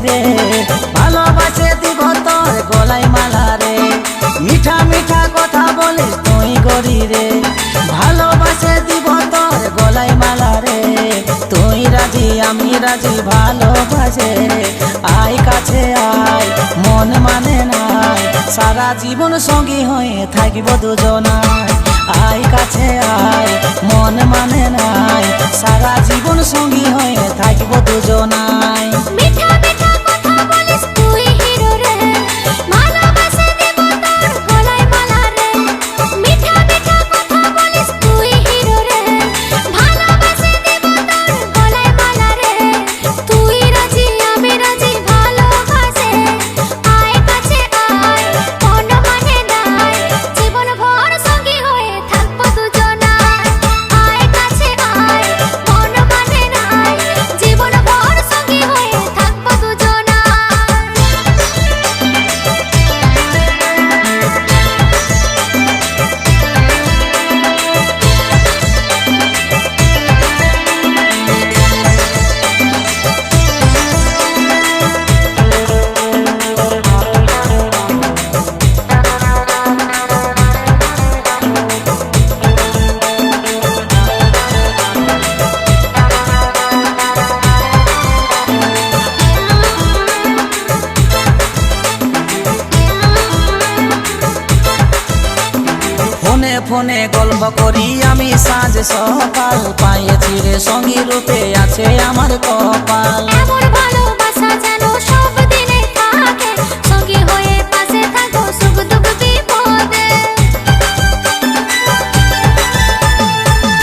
রে, ভালোবাসে দিব তোর গলায় মালা রে। মিঠা মিঠা কথা বলিস তুই গরি রে, ভালোবাসে দিব তোর গলায় মালা রে। তুই রাজি আমি রাজি ভালোবাসে, আয় কাছে আয় মন মানে নাই, সারা জীবন সঙ্গী হয়ে থাকিব দুজনায়। আয় কাছে আয় মন মানে নাই, সারা জীবন সঙ্গী হয়ে থাকিব দুজনায়। মিঠা মিঠা কথা বলিস তুই হিরো রে, ভালোবাসে দিব তোর গলায় মালা রে। মিঠা মিঠা কথা বলিস তুই হিরো রে, ভালোবাসে দিব তোর গলায় মালা রে। তুই রাজি আমি রাজি ভালোবাসে, আয় কাছে আয় মন মানে নাই, জীবন ভর সঙ্গী হয়ে থাকবো দুজনায়। আয় কাছে আয় মন মানে নাই, জীবন ভর সঙ্গী হয়ে থাকবো দুজনায়। ফোনে ফোনে গল্প করি আমি সাঁঝ সকাল, পাইছি রে সঙ্গী রূপে আছে আমার কপাল। এমন ভালোবাসা যেন সব দিনে থাকে, সঙ্গী হয়ে পাশে থাকো সুখ দুঃখ বিপদে।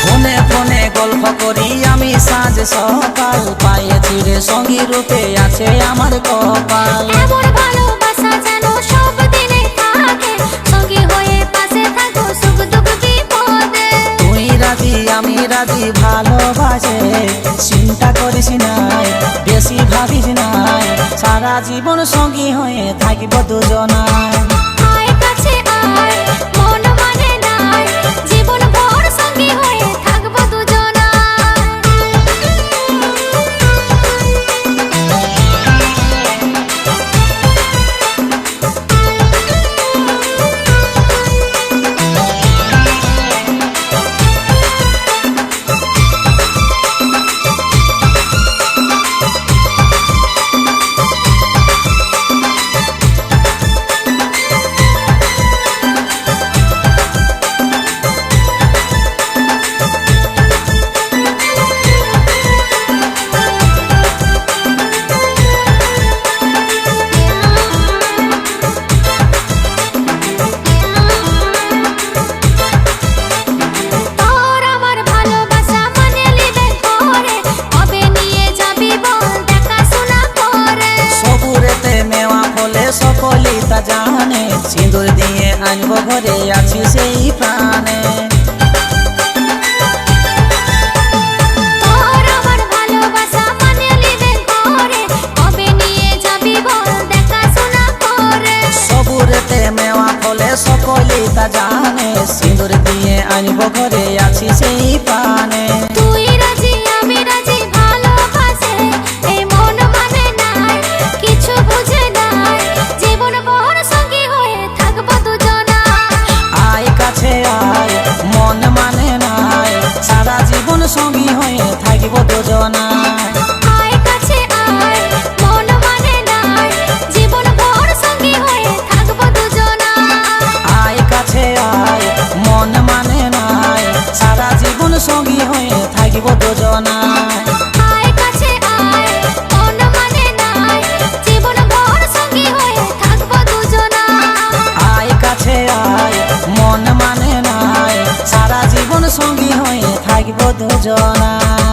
ফোনে ফোনে গল্প করি আমি সাঁঝ সকাল, পাইছি রে সঙ্গী রূপে আছে আমার কপাল। এমন ভালোবাসা যেন সব দিনে থাকে, সঙ্গী হয়ে পাশে থাকো সুখ দুঃখ বিপদে। তুই রাজি আমি রাজি ভালোবাসে, চিন্তা করিস নাই বেশি ভাবিস নাই, সারা জীবন সঙ্গী হয়ে থাকিব দুজনায়। আয় কাছে আয় মন মানে নাই, জীবন ভর সঙ্গী হয়ে থাকবো দুজনায়। তোর আমার ভালোবাসা মানে লিবে করে, কবে নিয়ে যাবি বল দেখাশোনা করে। সবুরেতে মেওয়া ফলে সকলেই তা জানে, সিঁদুর দিয়ে আনব ঘরে আছি সেই প্রাণে। তোর আমার ভালোবাসা মানে লিবে করে, কবে নিয়ে যাবি বল দেখাশোনা করে। সবুরেতে মেওয়া ফলে সকলেই তা জানে, সিঁদুর দিয়ে আনব ঘরে আছি সেই প্রাণে। তুই রাজি আমি রাজি ভালোবাসে, এই মন মানে নাই কিছু বুঝে নাই, জীবন ভর সঙ্গী হয়ে থাকবো দুজনায়। আয় কাছে আয় মন মানে নাই, সারা জীবন সঙ্গী হয়ে থাকিব দুজনায়। আয় কাছে আয় মন মানে নাই, জীবন ভর সঙ্গী হয়ে থাকবো দুজনায়। আয় কাছে আয় মন মানে নাই, সারা জীবন সঙ্গী হয়ে থাকিব দুজনায়। আয় কাছে আয় মন মানে নাই, জীবন ভর সঙ্গী হয়ে থাকবো দুজনায়। আয় কাছে আয় মন মানে নাই, সারা জীবন সঙ্গী হয়ে থাকিব দুজনায়।